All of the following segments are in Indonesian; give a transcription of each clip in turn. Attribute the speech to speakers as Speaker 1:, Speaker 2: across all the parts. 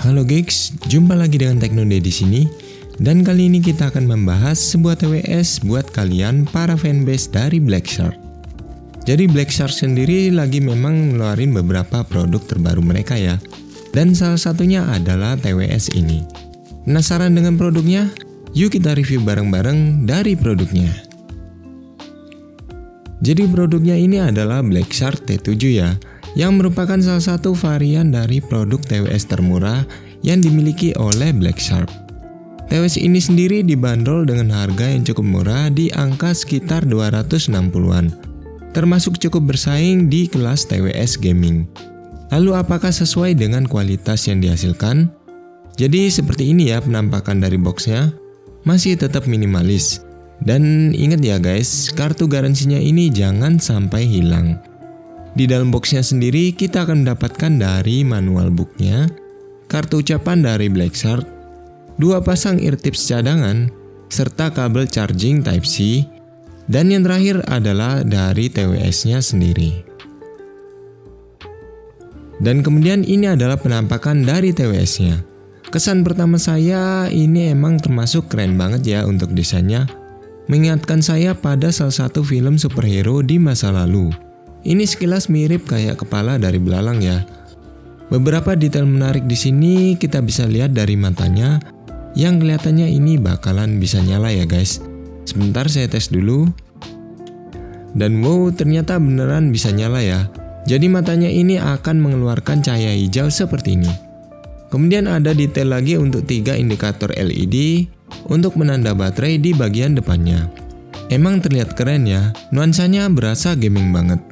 Speaker 1: Halo gigs, jumpa lagi dengan Teknode di sini. Dan kali ini kita akan membahas sebuah TWS buat kalian para fanbase dari Black Shark. Jadi Black Shark sendiri lagi memang ngeluarin beberapa produk terbaru mereka ya. Dan salah satunya adalah TWS ini. Penasaran dengan produknya? Yuk kita review bareng-bareng dari produknya. Jadi produknya ini adalah Black Shark T7 ya, yang merupakan salah satu varian dari produk TWS termurah yang dimiliki oleh Black Shark. TWS ini sendiri dibanderol dengan harga yang cukup murah di angka sekitar 260-an, termasuk cukup bersaing di kelas TWS gaming. Lalu apakah sesuai dengan kualitas yang dihasilkan? Jadi seperti ini ya penampakan dari boxnya, masih tetap minimalis. Dan ingat ya guys, kartu garansinya ini jangan sampai hilang. Di dalam boxnya sendiri kita akan mendapatkan dari manual booknya, kartu ucapan dari Black Shark, 2 pasang ear tips cadangan, serta kabel charging Type-C, dan yang terakhir adalah dari TWS-nya sendiri. Dan kemudian ini adalah penampakan dari TWS-nya. Kesan pertama saya ini emang termasuk keren banget ya untuk desainnya, mengingatkan saya pada salah satu film superhero di masa lalu. Ini sekilas mirip kayak kepala dari belalang ya. Beberapa detail menarik di sini kita bisa lihat dari matanya, yang kelihatannya ini bakalan bisa nyala ya guys. Sebentar saya tes dulu. Dan wow, ternyata beneran bisa nyala ya. Jadi matanya ini akan mengeluarkan cahaya hijau seperti ini. Kemudian ada detail lagi untuk 3 indikator LED untuk menanda baterai di bagian depannya. Emang terlihat keren ya, nuansanya berasa gaming banget.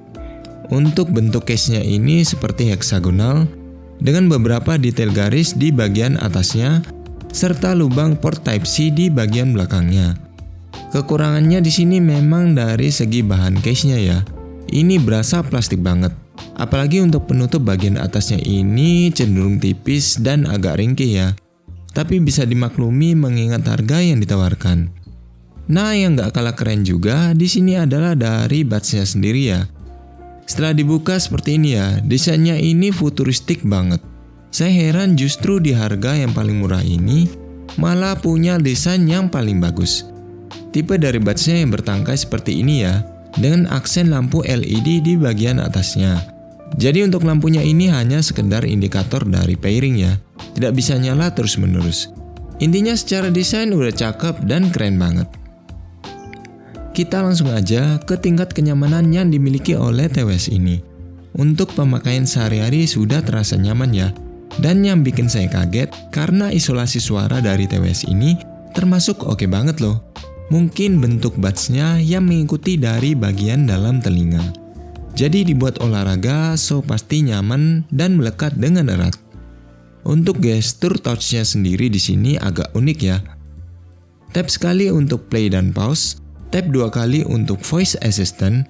Speaker 1: Untuk bentuk case-nya ini seperti heksagonal dengan beberapa detail garis di bagian atasnya serta lubang port Type-C di bagian belakangnya. Kekurangannya di sini memang dari segi bahan case-nya ya. Ini berasa plastik banget. Apalagi untuk penutup bagian atasnya ini cenderung tipis dan agak ringkih ya. Tapi bisa dimaklumi mengingat harga yang ditawarkan. Nah, yang gak kalah keren juga di sini adalah dari buds-nya sendiri ya. Setelah dibuka seperti ini ya, desainnya ini futuristik banget. Saya heran justru di harga yang paling murah ini malah punya desain yang paling bagus. Tipe dari buds-nya yang bertangkai seperti ini ya, dengan aksen lampu LED di bagian atasnya. Jadi untuk lampunya ini hanya sekedar indikator dari pairing ya, tidak bisa nyala terus-menerus. Intinya secara desain udah cakep dan keren banget. Kita langsung aja ke tingkat kenyamanan yang dimiliki oleh TWS ini. Untuk pemakaian sehari-hari sudah terasa nyaman ya. Dan yang bikin saya kaget karena isolasi suara dari TWS ini termasuk oke banget loh. Mungkin bentuk buds-nya yang mengikuti dari bagian dalam telinga. Jadi dibuat olahraga so pasti nyaman dan melekat dengan erat. Untuk gestur touch-nya sendiri di sini agak unik ya. Tap sekali untuk play dan pause, tap 2 kali untuk voice assistant,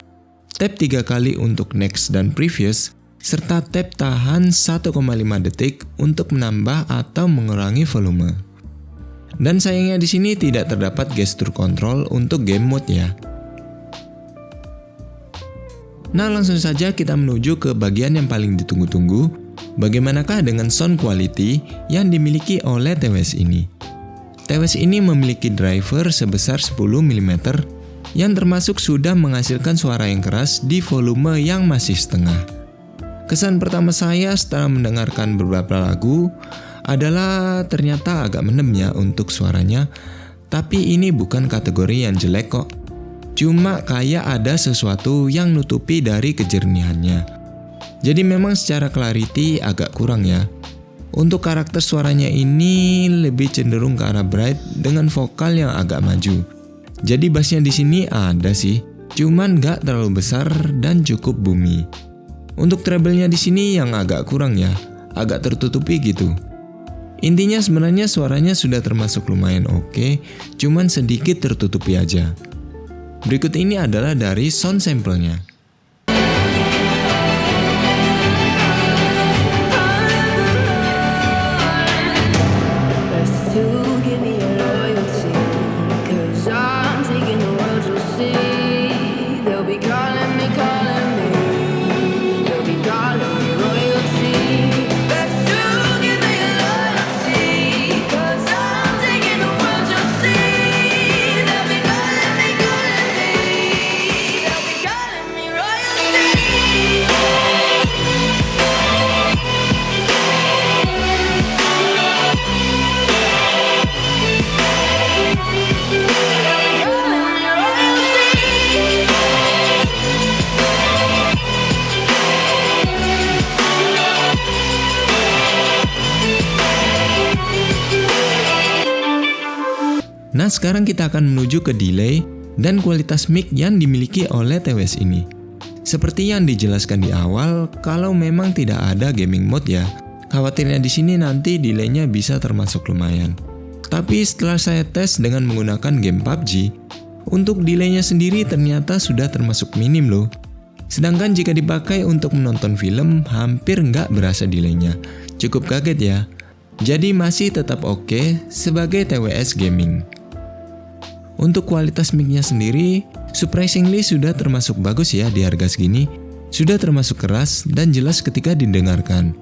Speaker 1: tap 3 kali untuk next dan previous, serta tap tahan 1,5 detik untuk menambah atau mengurangi volume. Dan sayangnya di sini tidak terdapat gestur kontrol untuk game mode ya. Nah, langsung saja kita menuju ke bagian yang paling ditunggu-tunggu. Bagaimanakah dengan sound quality yang dimiliki oleh TWS ini? TWS ini memiliki driver sebesar 10 mm yang termasuk sudah menghasilkan suara yang keras di volume yang masih setengah. Kesan pertama saya setelah mendengarkan beberapa lagu adalah ternyata agak mendem ya untuk suaranya, tapi ini bukan kategori yang jelek kok. Cuma kayak ada sesuatu yang nutupi dari kejernihannya. Jadi memang secara clarity agak kurang ya. Untuk karakter suaranya ini lebih cenderung ke arah bright dengan vokal yang agak maju. Jadi bassnya di sini ada sih, cuman gak terlalu besar dan cukup boomy. Untuk treble-nya di sini yang agak kurang ya, agak tertutupi gitu. Intinya sebenarnya suaranya sudah termasuk lumayan oke, cuman sedikit tertutupi aja. Berikut ini adalah dari sound sample-nya. Nah, sekarang kita akan menuju ke delay dan kualitas mic yang dimiliki oleh TWS ini. Seperti yang dijelaskan di awal, kalau memang tidak ada gaming mode ya, khawatirnya di sini nanti delaynya bisa termasuk lumayan. Tapi setelah saya tes dengan menggunakan game PUBG, untuk delaynya sendiri ternyata sudah termasuk minim loh. Sedangkan jika dipakai untuk menonton film, hampir nggak berasa delaynya. Cukup kaget ya. Jadi masih tetap oke sebagai TWS gaming. Untuk kualitas mic-nya sendiri, surprisingly sudah termasuk bagus ya di harga segini. Sudah termasuk keras dan jelas ketika didengarkan.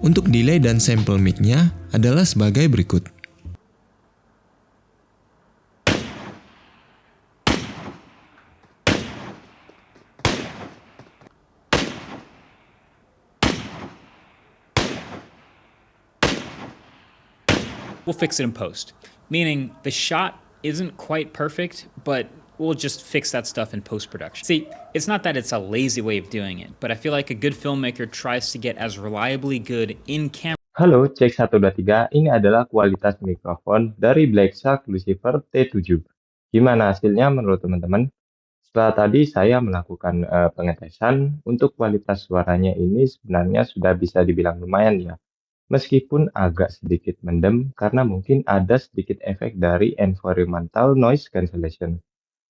Speaker 1: Untuk delay dan sampel mic-nya adalah sebagai berikut.
Speaker 2: We'll fix it in post. Meaning the shot isn't quite perfect, but we'll just fix that stuff in post-production. See, it's not that it's a lazy way of doing it, but I feel like a good filmmaker tries to get as reliably good in camera.
Speaker 3: Halo, cek 1, 2, 3. Ini adalah kualitas mikrofon dari Black Shark Lucifer T7. Gimana hasilnya menurut teman-teman? Setelah tadi saya melakukan pengetesan, untuk kualitas suaranya ini sebenarnya sudah bisa dibilang lumayan ya. Meskipun agak sedikit mendem karena mungkin ada sedikit efek dari environmental noise cancellation.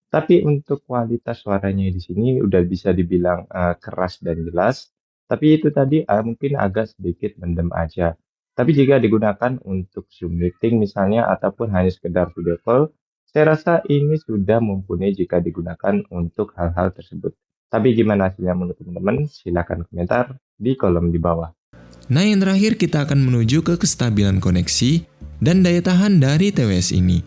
Speaker 3: Tapi untuk kualitas suaranya di sini udah bisa dibilang keras dan jelas. Tapi itu tadi mungkin agak sedikit mendem aja. Tapi jika digunakan untuk Zoom meeting misalnya ataupun hanya sekedar video call, saya rasa ini sudah mumpuni jika digunakan untuk hal-hal tersebut. Tapi gimana hasilnya menurut teman-teman? Silahkan komentar di kolom di bawah.
Speaker 1: Nah, yang terakhir kita akan menuju ke kestabilan koneksi dan daya tahan dari TWS ini.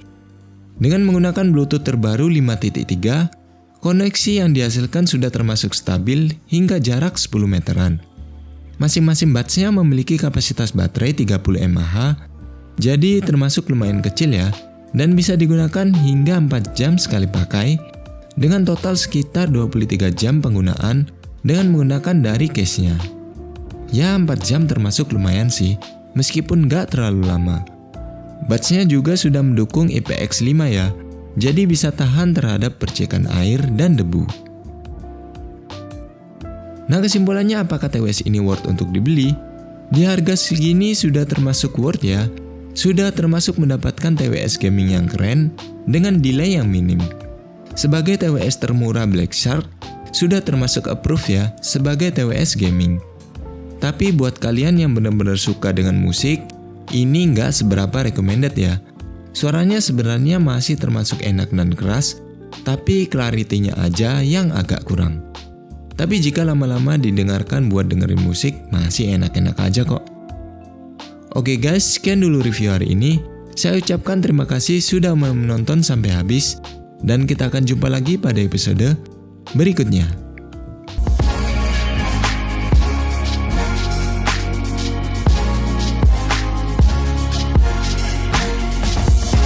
Speaker 1: Dengan menggunakan Bluetooth terbaru 5.3, koneksi yang dihasilkan sudah termasuk stabil hingga jarak 10 meteran. Masing-masing buds-nya memiliki kapasitas baterai 30 mAh, jadi termasuk lumayan kecil ya, dan bisa digunakan hingga 4 jam sekali pakai, dengan total sekitar 23 jam penggunaan dengan menggunakan dari case-nya. Ya 4 jam termasuk lumayan sih, meskipun nggak terlalu lama. Buds-nya juga sudah mendukung IPX5 ya, jadi bisa tahan terhadap percikan air dan debu. Nah, kesimpulannya apakah TWS ini worth untuk dibeli? Di harga segini sudah termasuk worth ya, sudah termasuk mendapatkan TWS gaming yang keren dengan delay yang minim. Sebagai TWS termurah Black Shark, sudah termasuk approve ya sebagai TWS gaming. Tapi buat kalian yang benar-benar suka dengan musik, ini nggak seberapa recommended ya. Suaranya sebenarnya masih termasuk enak dan keras, tapi clarity-nya aja yang agak kurang. Tapi jika lama-lama didengarkan buat dengerin musik, masih enak-enak aja kok. Oke guys, sekian dulu review hari ini. Saya ucapkan terima kasih sudah menonton sampai habis, dan kita akan jumpa lagi pada episode berikutnya.